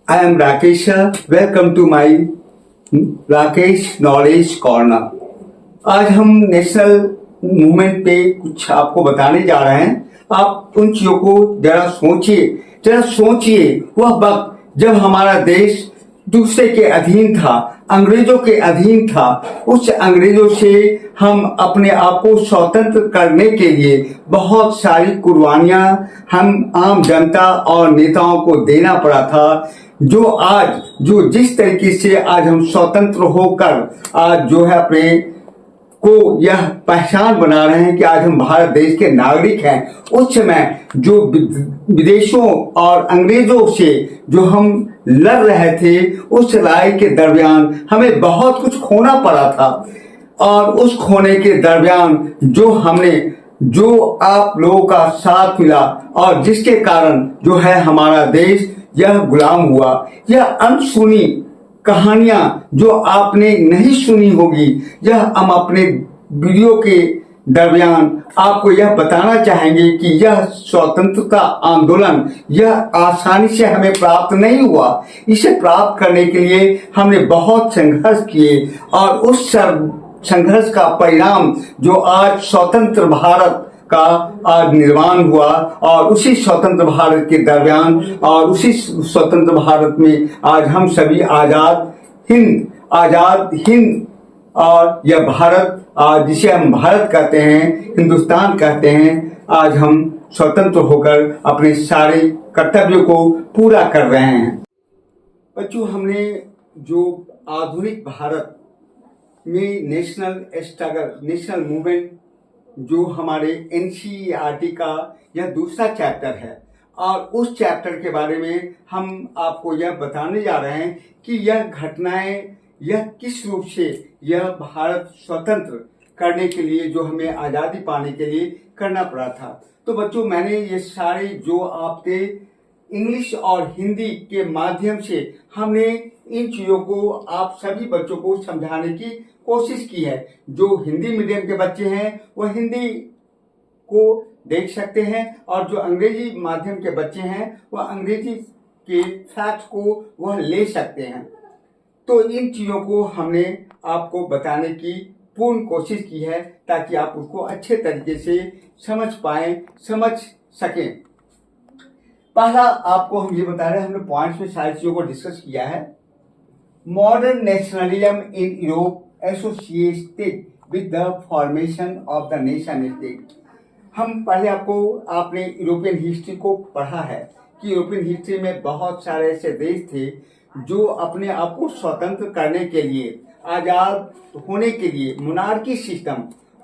I am Rakesh. Welcome to my Rakesh knowledge corner. आज हम national movement पे कुछ आपको बताने जा रहे हैं। आप उन चीजों को जरा सोचिए वह वक्त जब हमारा देश दूसरे के अधीन था, अंग्रेजों के अधीन था। उस अंग्रेजों से हम अपने आप को स्वतंत्र करने के लिए बहुत सारी कुर्बानियां हम आम जनता और नेताओं को देना पड़ा था। जो जिस तरीके से आज हम स्वतंत्र होकर आज जो है अपने को यह पहचान बना रहे हैं कि आज हम भारत देश के नागरिक हैं। उस समय जो विदेशों और अंग्रेजों से जो हम लड़ रहे थे, उस लड़ाई के दरमियान हमें बहुत कुछ खोना पड़ा था। और उस खोने के दरमियान जो आप लोगों का साथ मिला और जिसके कारण जो है हमारा देश यह गुलाम हुआ। यह अनसुनी कहानियां जो आपने नहीं सुनी होगी, यह हम अपने वीडियो के दरमियान आपको यह बताना चाहेंगे कि यह स्वतंत्रता आंदोलन यह आसानी से हमें प्राप्त नहीं हुआ। इसे प्राप्त करने के लिए हमने बहुत संघर्ष किए और उस संघर्ष का परिणाम जो आज स्वतंत्र भारत का आज निर्माण हुआ। और उसी स्वतंत्र भारत के दरमियान और उसी स्वतंत्र भारत में आज हम सभी आजाद हिंद और यह भारत जिसे हम भारत कहते हैं, हिंदुस्तान कहते हैं, आज हम स्वतंत्र होकर अपने सारे कर्तव्यों को पूरा कर रहे हैं। बच्चों, हमने जो आधुनिक भारत में नेशनल मूवमेंट जो हमारे एनसीईआरटी का यह दूसरा चैप्टर है और उस चैप्टर के बारे में हम आपको यह बताने जा रहे हैं कि यह घटनाएं यह किस रूप से यह भारत स्वतंत्र करने के लिए जो हमें आजादी पाने के लिए करना पड़ा था। तो बच्चों, मैंने ये सारे जो आपके इंग्लिश और हिंदी के माध्यम से हमने इन चीजों को आप सभी बच्चों को समझाने की कोशिश की है। जो हिंदी मीडियम के बच्चे हैं वह हिंदी को देख सकते हैं और जो अंग्रेजी माध्यम के बच्चे हैं वह अंग्रेजी के फैक्ट को वह ले सकते हैं। तो इन चीजों को हमने आपको बताने की पूर्ण कोशिश की है ताकि आप उसको अच्छे तरीके से समझ सकें। पहला आपको हम ये बता रहे हैं, हमने पॉइंट्स में सारी चीजों को डिस्कस किया है। Modern nationalism in Europe associated with the formation of the nation state. हम पहले आपने यूरोपियन हिस्ट्री को पढ़ा है कि यूरोपियन हिस्ट्री में बहुत सारे ऐसे देश थे जो अपने आप को स्वतंत्र करने के लिए, आजाद होने के लिए मोनार्की सिस्टम,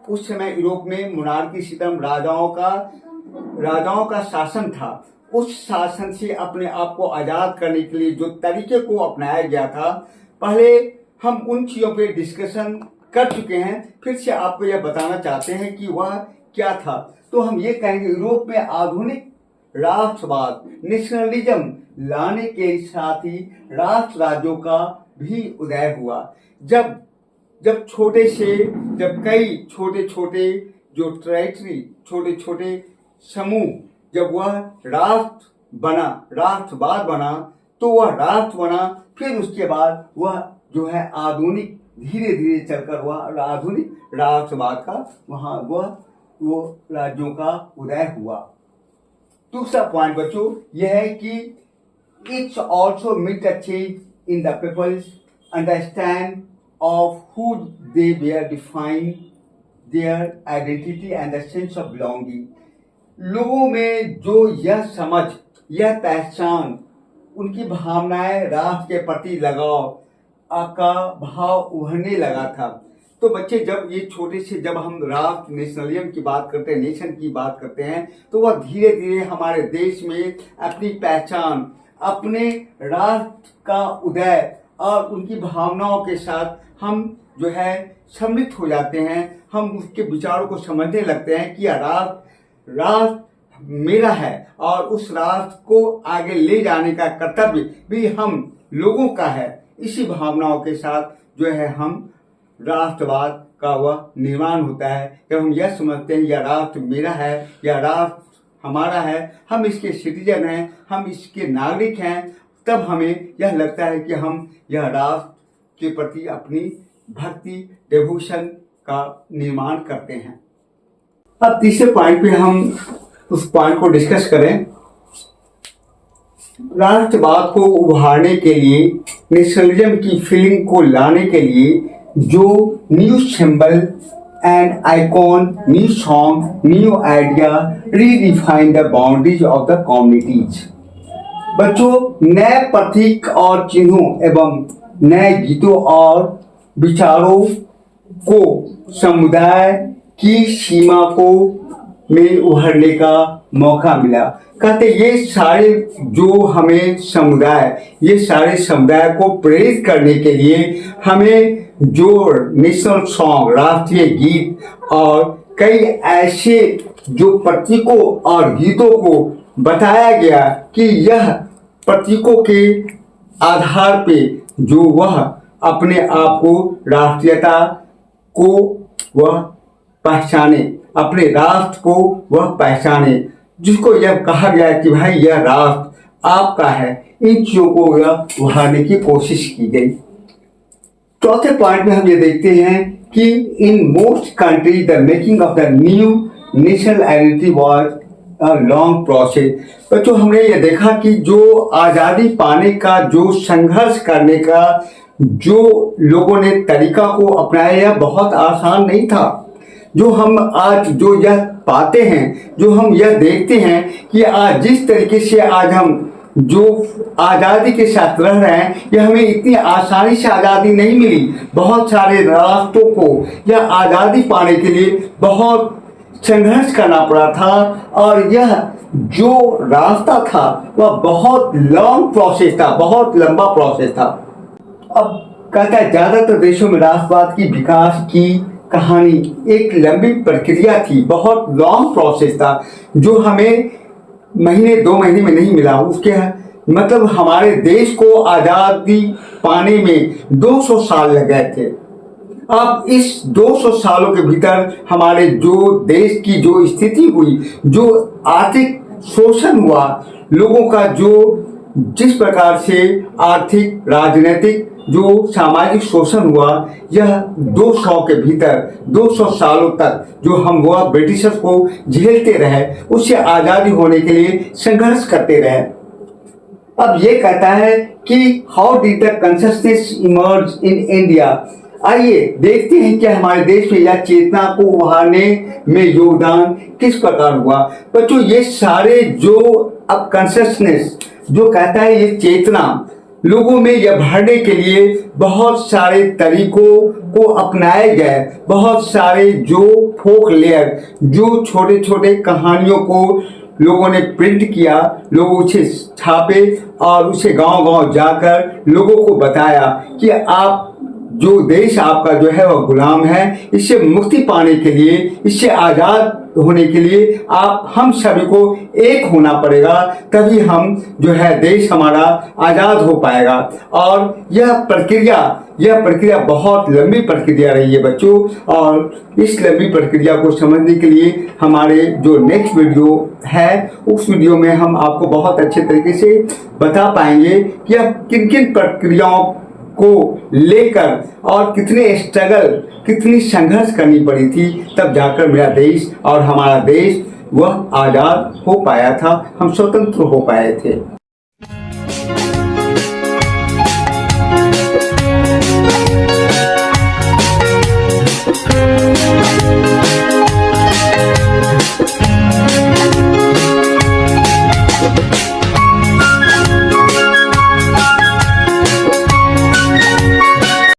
उस समय यूरोप में मोनार्की सिस्टम राजाओं का शासन था। उस शासन से अपने आप को आजाद करने के लिए जो तरीके को अपनाया गया था, पहले हम उन चीजों पे डिस्कशन कर चुके हैं। फिर से आपको यह बताना चाहते हैं कि वह क्या था। तो हम ये कहेंगे, यूरोप में आधुनिक राष्ट्रवाद नेशनलिज्म लाने के साथ ही राष्ट्र राज्यों का भी उदय हुआ। जब कई छोटे छोटे जो टेरिटरी, छोटे छोटे समूह, जब वह राष्ट्रवाद बना तो वह राष्ट्र बना। फिर उसके बाद वह जो है आधुनिक, धीरे धीरे चलकर वह आधुनिक राष्ट्रवाद का वो राज्यों का उदय हुआ। दूसरा पॉइंट बच्चों यह है कि it's also made a change in the people's understand of who they were, define their identity and the sense of belonging. लोगों में जो यह समझ, यह पहचान, उनकी भावनाएं, राष्ट्र के प्रति लगाव का भाव उभरने लगा था। तो बच्चे, जब हम राष्ट्र नेशनलिज्म की बात करते हैं, नेशन की बात करते हैं, तो वह धीरे धीरे हमारे देश में अपनी पहचान, अपने राष्ट्र का उदय और उनकी भावनाओं के साथ हम जो है सम्मिलित हो जाते हैं। हम उसके विचारों को समझने लगते हैं कि राष्ट्र मेरा है और उस राष्ट्र को आगे ले जाने का कर्तव्य भी हम लोगों का है। इसी भावनाओं के साथ जो है हम राष्ट्रवाद का वह निर्माण होता है। जब हम यह समझते हैं यह राष्ट्र मेरा है, यह राष्ट्र हमारा है, हम इसके सिटीजन हैं, हम इसके नागरिक हैं, तब हमें यह लगता है कि हम यह राष्ट्र के प्रति अपनी भक्ति डिवोशन का निर्माण करते हैं। अब तीसरे पॉइंट पे हम उस पॉइंट को डिस्कस करें। राष्ट्रवाद को उभारने के लिए, नेशनलिज्म की फीलिंग को लाने के लिए जो new symbol and icon, new song, new idea redefine the boundaries of the communities. बच्चों, नए प्रतीक और चिन्हों एवं नए गीतों और विचारों को समुदाय की सीमा को में उभरने का मौका मिला। कहते ये सारे जो हमें ये सारे समुदाय को प्रेरित करने के लिए हमें जो नेशनल सॉन्ग, राष्ट्रीय गीत और कई ऐसे जो प्रतीकों और गीतों को बताया गया कि यह प्रतीकों के आधार पे जो वह अपने आप को राष्ट्रीयता को वह पहचाने, अपने राष्ट्र को वह पहचाने, जिसको यह कहा गया कि भाई यह राष्ट्र आपका है। इन चीजों को यह उभारने की कोशिश की गई। चौथे पॉइंट में हम ये देखते हैं कि in most country the making of the new national identity was a long process. बच्चों, हमने ये देखा कि जो आज़ादी पाने का, जो संघर्ष करने का जो लोगों ने तरीका को अपनाया, यह बहुत आसान नहीं था। जो हम आज जो यह पाते हैं, जो हम यह देखते हैं कि आज जिस तरीके से आज हम जो आज़ादी के साथ रह रहे हैं, यह हमें इतनी आसानी से आज़ादी नहीं मिली। बहुत सारे राष्ट्रों को यह आज़ादी पाने के लिए बहुत संघर्ष करना पड़ा था और यह जो रास्ता था वह बहुत लॉन्ग प्रोसेस था, बहुत लंबा प्रोसेस था। अब कहता है ज़्यादातर देशों में राष्ट्रवाद की विकास की कहानी एक लंबी प्रक्रिया थी, बहुत लॉन्ग प्रोसेस था जो हमें महीने 2 महीने में नहीं मिला। उसके मतलब हमारे देश को आज़ादी पाने में 200 साल लग गए थे। अब इस 200 सालों के भीतर हमारे जो देश की जो स्थिति हुई, जो आर्थिक शोषण हुआ, लोगों का जो जिस प्रकार से आर्थिक, राजनीतिक जो सामाजिक शोषण हुआ, यह 200 के भीतर 200 सालों तक जो हम वह ब्रिटिशर्स को झेलते रहे, उससे आज़ादी होने के लिए संघर्ष करते रहे। अब ये कहता है कि how did the consciousness emerge in India. आइए देखते हैं कि हमारे देश में यह चेतना को उभारने में योगदान किस प्रकार हुआ। बच्चों, ये सारे जो अब कॉन्शियसनेस जो कहता है, ये चेतना लोगों में यह भरने के लिए बहुत सारे तरीकों को अपनाए गए। बहुत सारे जो फोक लेयर, जो छोटे छोटे कहानियों को लोगों ने प्रिंट किया, लोग उसे छापे और उसे गांव गांव जाकर लोगों को बताया कि आप जो देश आपका जो है वह गुलाम है। इससे मुक्ति पाने के लिए, इससे आज़ाद होने के लिए हम सभी को एक होना पड़ेगा, तभी हम जो है देश हमारा आज़ाद हो पाएगा। और यह प्रक्रिया बहुत लंबी प्रक्रिया रही है बच्चों, और इस लंबी प्रक्रिया को समझने के लिए हमारे जो नेक्स्ट वीडियो है, उस वीडियो में हम आपको बहुत अच्छे तरीके से बता पाएंगे कि अब किन किन प्रक्रियाओं को लेकर और कितने स्ट्रगल, कितनी संघर्ष करनी पड़ी थी, तब जाकर मेरा देश और हमारा देश वह आज़ाद हो पाया था, हम स्वतंत्र हो पाए थे।